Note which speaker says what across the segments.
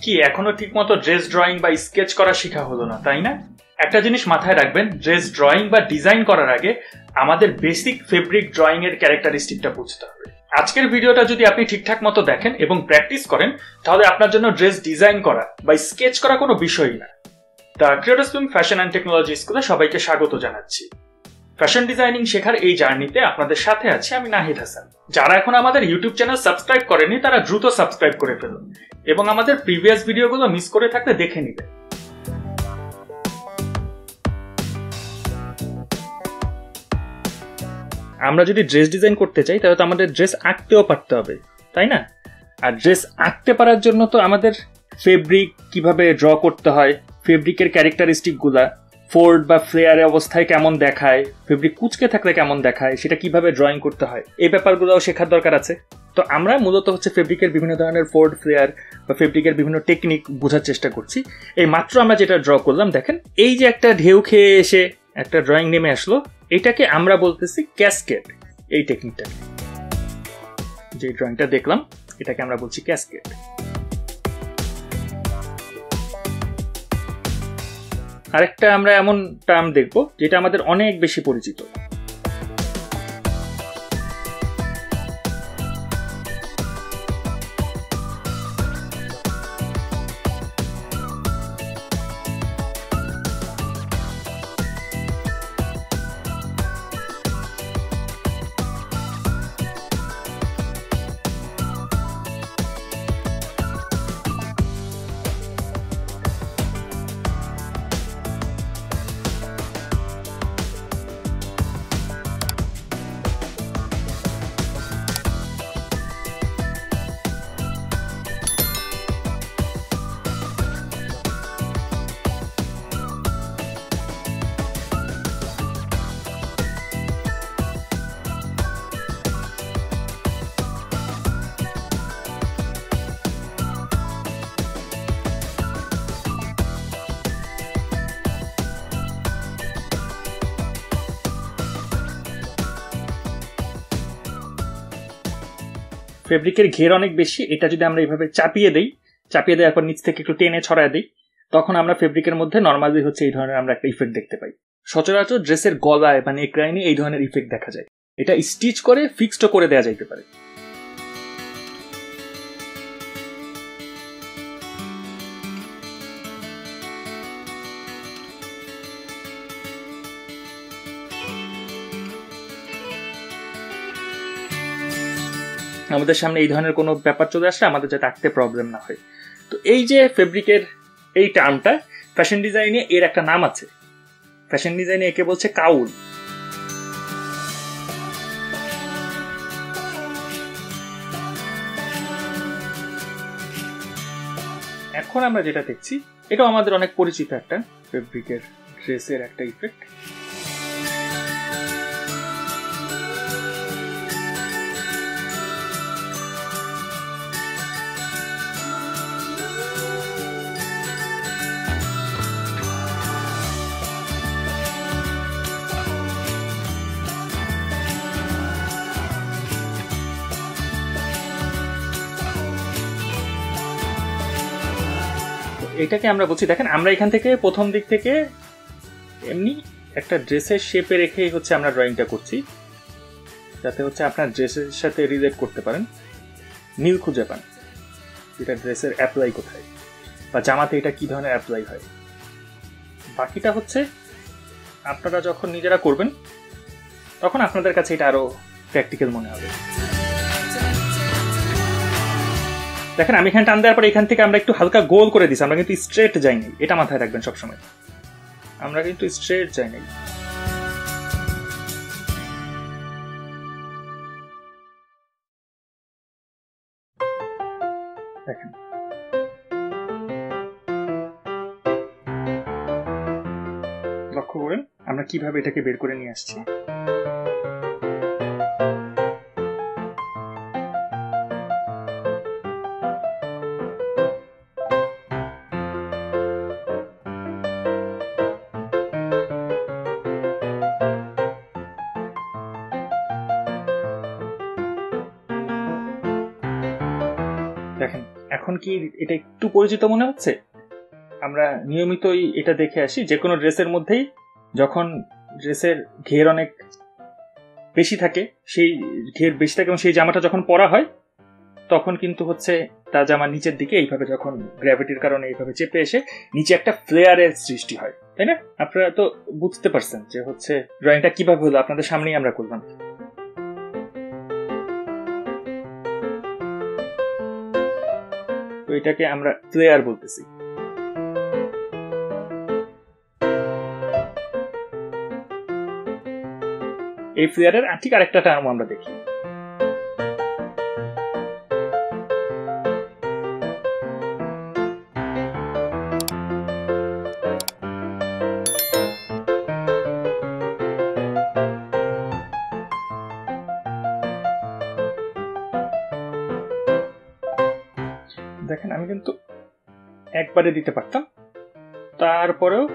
Speaker 1: কি এখনো ঠিকমতো ড্রেস ড্রয়িং বা স্কেচ করা শেখা হলো না, তাই না? একটা জিনিস মাথায় রাখবেন, ড্রেস ড্রয়িং বা ডিজাইন করার আগে আমাদের বেসিক ফেব্রিক ড্রয়িং এর ক্যারেক্টারিস্টিকটা বুঝতে হবে। আজকের ভিডিওটা যদি আপনি ঠিকঠাক মতো দেখেন এবং প্র্যাকটিস করেন, তাহলে আপনার জন্য ড্রেস ডিজাইন করা বা স্কেচ করা কোনো বিষয়ই না। The creator studio fashion and technology স্কুলে সবাইকে স্বাগত জানাচ্ছি। ফ্যাশন ডিজাইনিং শেখার এই জার্নিতে আপনাদের সাথে আছি আমি নাহিদ হাসান। যারা এখন আমাদের ইউটিউব চ্যানেল সাবস্ক্রাইব করেনি তারা দ্রুত সাবস্ক্রাইব করে ফেলুন এবং আমাদের প্রিভিয়াস ভিডিওগুলো মিস করে থাকলে দেখে নিবেন। আমরা যদি ড্রেস ডিজাইন করতে চাই তাহলে তো আমাদের ড্রেস আঁকতেও পারতে হবে, তাই না? আর ড্রেস আঁকতে পারার জন্য তো আমাদের ফেব্রিক কিভাবে ড্র করতে হয়, ফেব্রিকের ক্যারেক্টারিস্টিক গুলা, ফোল্ড বা ফ্লেয়ার অবস্থায় কেমন দেখায়, ফেব্রিক কুচকে থাকলে কেমন দেখায়, সেটা কিভাবে ড্রয়িং করতে হয়, এই ব্যাপারগুলোও শেখার দরকার আছে। তো আমরা মূলত ফেব্রিকের বিভিন্ন ধরনের ফোল্ড, ফ্লেয়ার বা ফেব্রিকের বিভিন্ন টেকনিক বোঝার চেষ্টা করছি। এই মাত্র আমরা যেটা ড্র করলাম, দেখেন এই যে একটা ঢেউ খেয়ে এসে একটা ড্রয়িং নেমে আসলো, এটাকে আমরা বলতেছি ক্যাসকেড। এই টেকনিকটাকে, যে ড্রয়িংটা দেখলাম, এটাকে আমরা বলছি ক্যাসকেড। আরেকটা আমরা এমন টার্ম দেখব যেটা আমাদের অনেক বেশি পরিচিত, ফেব্রিকের ঘের অনেক বেশি। এটা যদি আমরা এইভাবে চাপিয়ে দেওয়ার পর নিচ থেকে একটু টেনে ছড়ায় দিই, তখন আমরা ফেব্রিকের মধ্যে নর্মালি এই ধরনের আমরা একটা ইফেক্ট দেখতে পাই। সচরাচর ড্রেসের গলায় বা নেক লাইনে এই ধরনের ইফেক্ট দেখা যায়। এটা স্টিচ করে ফিক্সড করে দেওয়া যাইতে পারে। আমাদের সামনে এই ধরনের কোনো ব্যাপার চলে আসলে আমাদের যাতে আঁকতে প্রবলেম না হয়। তো এই যে ফেব্রিকের এই টার্মটা, ফ্যাশন ডিজাইনে এর একটা নাম আছে। ফ্যাশন ডিজাইনে একে বলছে কাউল। এখন আমরা যেটা দেখছি, এটাও আমাদের অনেক পরিচিত একটা ফেব্রিকের ড্রেসের একটা ইফেক্ট। এটাকে আমরা বলছি, দেখেন আমরা এখান থেকে প্রথম দিক থেকে এমনি একটা ড্রেসের শেপে রেখেই আমরা ড্রয়িংটা করছি, যাতে আপনার ড্রেসের সাথে রিলেট করতে পারেন, মিল খুঁজে পান এটা ড্রেসের অ্যাপ্লাই কোথায় বা জামাতে এটা কি ধরনের অ্যাপ্লাই হয়। বাকিটা আপনারা যখন নিজেরা করবেন তখন আপনাদের কাছে এটা আরো প্র্যাকটিক্যাল মনে হবে। দেখেন আমি এখানে টান দেওয়ার পরে এখান থেকে আমরা একটু হালকা গোল করে দিচ্ছি, আমরা কিন্তু স্ট্রেট যাই নাই, এটা মাথায় রাখবেন সবসময়, আমরা কিন্তু স্ট্রেট যাই নাই। দেখেন লক্ষ্য করেন আমরা কিভাবে এটাকে বের করে নিয়ে আসছি। দেখেন এখন কি এটা একটু পরিচিত মনে হচ্ছে? আমরা নিয়মিতই এটা দেখে আসি যে কোনো ড্রেসের মধ্যেই যখন ড্রেসের ঘের অনেক বেশি থাকে, সেই ঘের বেশি থাকে এবং সেই জামাটা যখন পরা হয় তখন কিন্তু হচ্ছে তার জামা নিচের দিকে এইভাবে যখন গ্র্যাভিটির কারণে এইভাবে চেপে এসে নিচে একটা ফ্লেয়ারের সৃষ্টি হয়, তাই না? আপনারা তো বুঝতে পারছেন যে হচ্ছে ড্রয়িংটা কিভাবে হলো, আপনাদের সামনেই আমরা করলাম। তো এটাকে আমরা ফ্লেয়ার বলতেছি। এই ফ্লেয়ারের ঠিক আরেকটা টার্ম আমরা দেখি। দেখেন আমি কিন্তু একবারে দিতে পারতাম, তারপরেও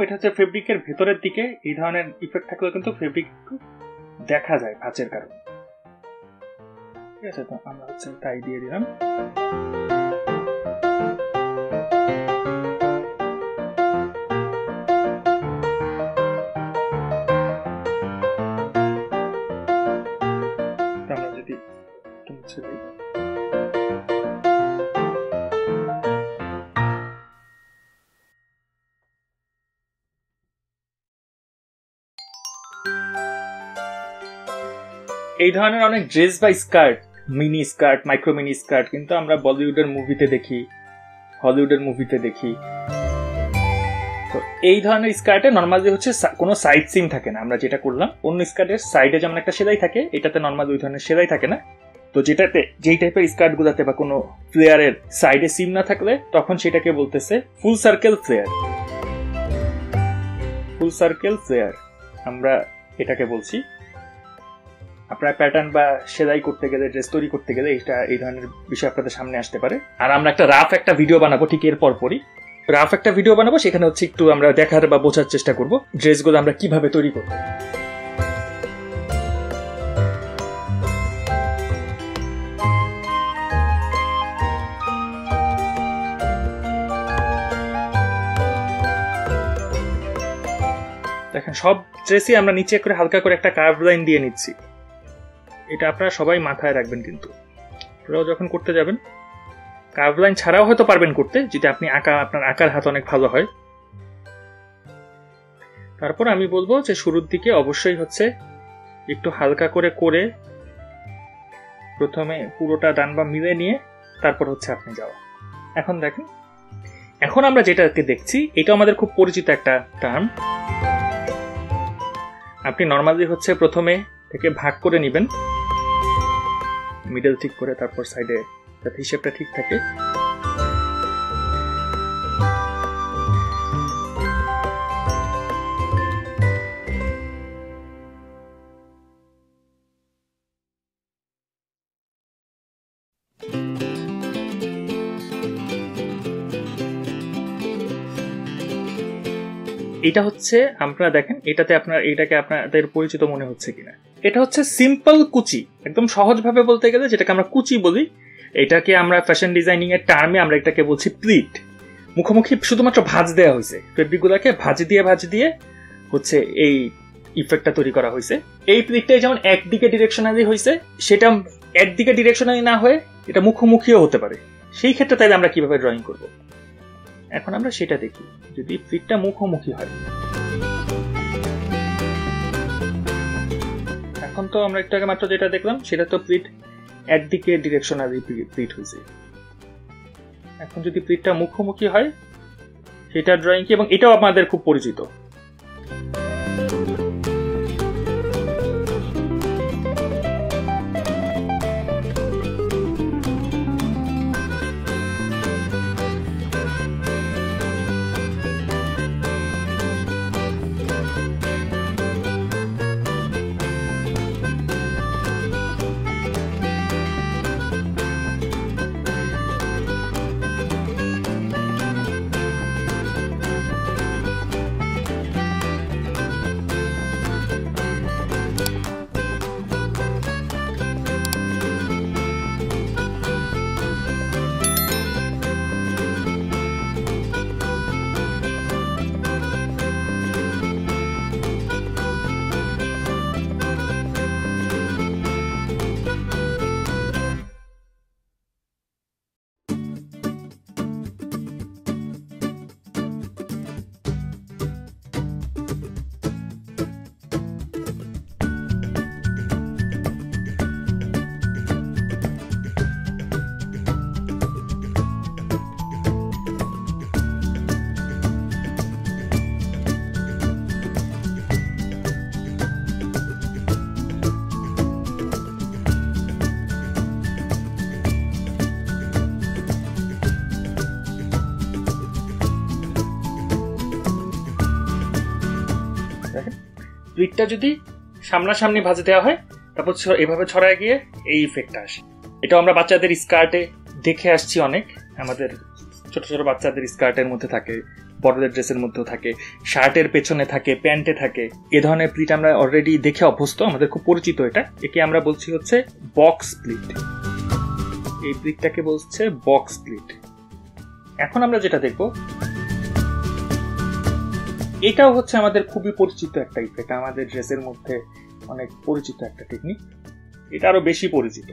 Speaker 1: এটা হচ্ছে ফেব্রিকের ভেতরের দিকে এই ধরনের ইফেক্ট থাকলেও কিন্তু ফেব্রিক দেখা যায় ভাঁজের কারণে। ঠিক আছে, তো আমরা হচ্ছে তাই দিয়ে দিলাম। আমরা যদি মুছে দিই, এই ধরনের অনেক ড্রেস বা skirt, mini skirt, micro mini skirt কিন্তু আমরা বলিউডের মুভিতে দেখি, হলিউডের মুভিতে দেখি। তো এই ধরনের স্কার্টে নর্মালি হচ্ছে কোনো সাইড সিম থাকে না। আমরা যেটা করলাম, অন্য স্কার্টের সাইডে যেমন একটা সেলাই থাকে, এটাতে নর্মালি ওই ধরনের সেলাই থাকে না। তো যেটাতে যেই টাইপের স্কার্ট গুলাতে বা কোনো ফ্লেয়ারের সাইডে সিম না থাকলে তখন সেটাকে বলতেছে full circle flare. Full circle flare আমরা এটাকে বলছি। আপনার প্যাটার্ন বা সেলাই করতে গেলে, ড্রেস তৈরি করতে গেলে এটা এই ধরনের বিষয় আপনাদের সামনে আসতে পারে। আর আমরা একটা ভিডিও বানাবো ঠিক এর পরপরই, রাফ একটা ভিডিও বানাবো, সেখানে হচ্ছে একটু আমরা দেখার বা বোঝার চেষ্টা করব ড্রেসগুলো আমরা কিভাবে তৈরি করব। দেখেন সব ড্রেসই আমরা নিচে করে হালকা করে একটা কার্ভ লাইন দিয়ে নিচ্ছি। এটা আপনারা সবাই মাথায় রাখবেন, কিন্তু আপনারাও যখন করতে যাবেন কার্ভ লাইন ছাড়াও হয়তো পারবেন করতে, যদি আপনি আপনার আঁকার হাত অনেক ভালো হয়। তারপর আমি বলবো যে শুরুর দিকে অবশ্যই হচ্ছে একটু হালকা করে করে প্রথমে পুরোটা ডান বাম মিলে নিয়ে তারপর হচ্ছে আপনি যাওয়া। এখন দেখেন, এখন আমরা যেটাকে দেখছি এটা আমাদের খুব পরিচিত একটা টার্ম। আপনি নর্মালি হচ্ছে প্রথমে থেকে ভাগ করে নেবেন, মিডল ঠিক করে, তারপর সাইডে যাতে হিসেবটা ঠিক থাকে। এটা হচ্ছে আপনারা দেখেন, এটাকে আপনাদের পরিচিত মনে হচ্ছে কিনা। এটা হচ্ছে সিম্পল কুচি, একদম সহজভাবে বলতে গেলে যেটাকে আমরা কুচি বলি, এটাকে আমরা ফ্যাশন ডিজাইনিং এর টার্মে আমরা এটাকে বলছি প্লিট। মুখোমুখি শুধুমাত্র ভাঁজ দেওয়া হয়েছে, ফেব্রিকগুলোকে ভাঁজ দিয়ে হচ্ছে এই ইফেক্টটা তৈরি করা হয়েছে। এই প্লিটটাই যেমন একদিকে ডিরেকশনালি হয়েছে, সেটা একদিকে ডিরেকশনালি না হয়ে এটা মুখোমুখিও হতে পারে। সেই ক্ষেত্রে তাইলে আমরা কিভাবে ড্রয়িং করব, এখন আমরা সেটা দেখি। যদি প্লিটটা মুখোমুখি হয়, এখন তো আমরা একটু আগে মাত্র যেটা দেখলাম সেটা তো প্লিট একদিকে ডিরেকশনালি প্লিট হয়েছে। এখন যদি প্লিটটা মুখোমুখি হয় সেটা ড্রয়িং কি, এবং এটাও আমাদের খুব পরিচিত। প্লিটটা যদি সামনাসামনি ভাঁজে দেওয়া হয় তারপর এভাবে ছড়ায় গিয়ে এই ইফেক্টটা আসে। এটাও আমরা বাচ্চাদের স্কার্টে দেখে আসছি অনেক, আমাদের ছোট ছোট বাচ্চাদের স্কার্টের মধ্যে থাকে, বড়দের ড্রেসের মধ্যেও থাকে, শার্টের পেছনে থাকে, প্যান্টে থাকে। এ ধরনের প্লিট আমরা অলরেডি দেখে অভ্যস্ত, আমাদের খুব পরিচিত। একে আমরা বলছি হচ্ছে বক্স প্লিট। এই প্লিটটাকে বলছে বক্স প্লিট। এখন আমরা যেটা দেখব, এটাও হচ্ছে আমাদের খুবই পরিচিত একটা ইফেক্ট, আমাদের ড্রেসের মধ্যে অনেক পরিচিত একটা টেকনিক। এটা আরো বেশি পরিচিত।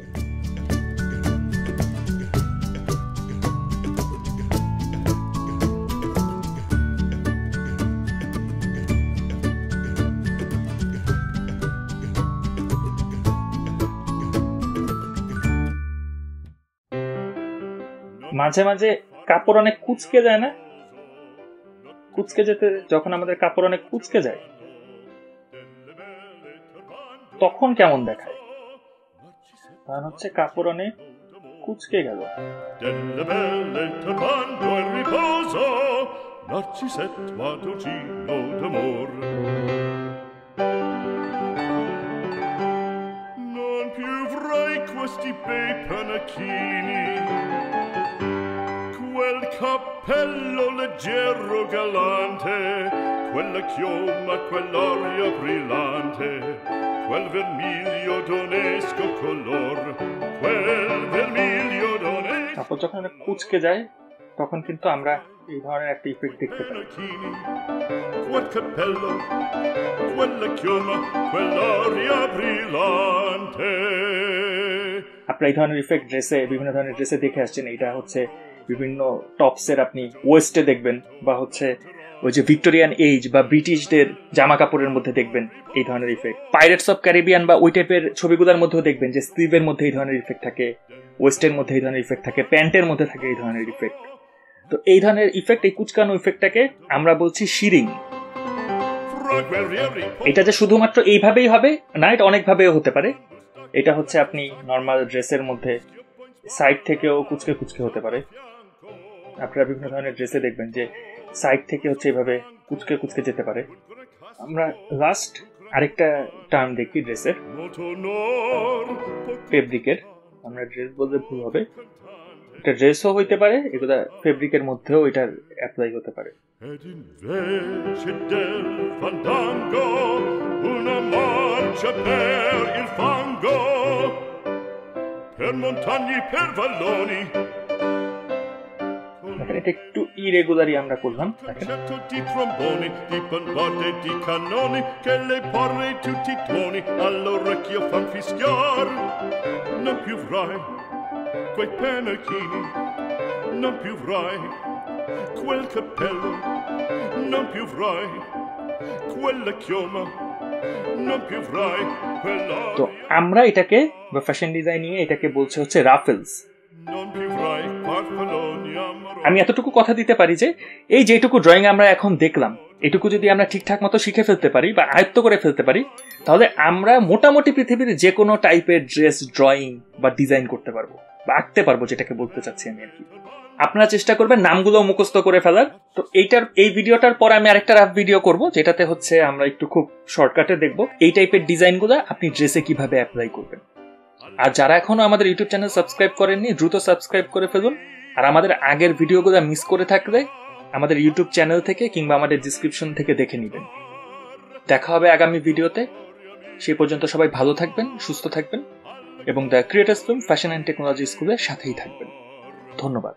Speaker 1: মাঝে মাঝে কাপড় অনেক কুঁচকে যায় না? কুঁচকে যেতে, যখন আমাদের কাপড় অনেক কুঁচকে যায় তখন কেমন দেখায়? কারণ হচ্ছে কাপড় অনেক কুঁচকে গেল।
Speaker 2: Quel cappello leggero galante, quella chioma, quell'aria brillante, quel vermiglio d'onesco color, quel vermiglio d'onesco.
Speaker 1: তারপর যখন কুঁচকে যায় তখন কিন্তু আমরা এই ধরনের একটা ইফেক্ট দেখতে পাই।
Speaker 2: Quel cappello, quella chioma, quell'aria brillante.
Speaker 1: আপনারা এই ধরনের ইফেক্ট ড্রেসে, বিভিন্ন ধরনের ড্রেসে দেখে আসছেন। এটা হচ্ছে বিভিন্ন টপসের আপনি ওয়েস্টে দেখবেন, বা হচ্ছে ওই যে ভিক্টোরিয়ান এজ বা ব্রিটিশদের জামা কাপড়ের মধ্যে দেখবেন এই ধরনের ইফেক্ট। পাইরেটস অফ ক্যারিবিয়ান বা ওই টাইপের ছবিগুলোর মধ্যেও দেখবেন যে স্লিভের মধ্যে এই ধরনের ইফেক্ট থাকে, ওয়েস্টের মধ্যে এই ধরনের ইফেক্ট থাকে, প্যান্টের মধ্যে থাকে এই ধরনের ইফেক্ট। তো এই ধরনের ইফেক্ট, এই কুচকানো ইফেক্টটাকে আমরা বলছি শিরিং। এটা যে শুধুমাত্র এইভাবেই হবে না, এটা অনেকভাবেও হতে পারে। এটা হচ্ছে আপনি নর্মাল ড্রেসের মধ্যে সাইড থেকেও কুচকে কুচকে হতে পারে। আপনারা বিভিন্ন ধরনের ড্রেসে দেখবেন যে সাইড থেকে হচ্ছে এইভাবে কুচকে কুচকে যেতে পারে। আমরা লাস্ট আরেকটা টার্ম দেখি ড্রেসের, ফেব্রিকের। আমরা ড্রেস বলতে ভুল হবে, এটা ড্রেসও হইতে পারে, এগুলা ফেব্রিকের মধ্যেও এটার অ্যাপ্লাই হতে পারে।
Speaker 2: Ed invece del fandango una marcia per il fango, per montagne, per valloni.
Speaker 1: এটা একটু ইরেগুলারই আমরা করলাম।
Speaker 2: Certo di tromboni, di bombardie, di cannoni, che le porre tutti i tuoni all'orecchio fan fischiar. Non più avrai quei pennacchini, non più avrai quel cappello, non più avrai quella chioma, non più avrai quella.
Speaker 1: তো আমরা এটাকে বা fashion designing এ এটাকে বলছে হচ্ছে রাফেলস।
Speaker 2: Non più avrai farfalloni amorosi.
Speaker 1: আমি এতটুকু কথা দিতে পারি যে এই যেটুকু ড্রয়িং আমরা এখন দেখলাম, এটুকু যদি আমরা ঠিকঠাক মতো শিখে ফেলতে পারি বা আয়ত্ত করে ফেলতে পারি, তাহলে আমরা মোটামুটি পৃথিবীর যে কোনো টাইপের ড্রেস ড্রয়িং বা ডিজাইন করতে পারবো বা আঁকতে পারবো, যেটাকে বলতে চাচ্ছি আমি আর কি। আপনারা চেষ্টা করবেন নামগুলো মুখস্থ করে ফেলার। তো এই ভিডিওটার পর আমি আরেকটা রাফ ভিডিও করব, যেটাতে হচ্ছে আমরা একটু খুব শর্টকাটে দেখবো এই টাইপের ডিজাইনগুলো আপনি ড্রেসে কিভাবে অ্যাপ্লাই করবেন। আর যারা এখনো আমাদের ইউটিউব চ্যানেল সাবস্ক্রাইব করেননি, দ্রুত সাবস্ক্রাইব করে ফেলুন। আর আমাদের আগের ভিডিওগুলো মিস করে থাকলে আমাদের ইউটিউব চ্যানেল থেকে কিংবা আমাদের ডিসক্রিপশন থেকে দেখে নেবেন। দেখা হবে আগামী ভিডিওতে। সেই পর্যন্ত সবাই ভালো থাকবেন, সুস্থ থাকবেন এবং the creators film fashion and technology স্কুলের সাথেই থাকবেন। ধন্যবাদ।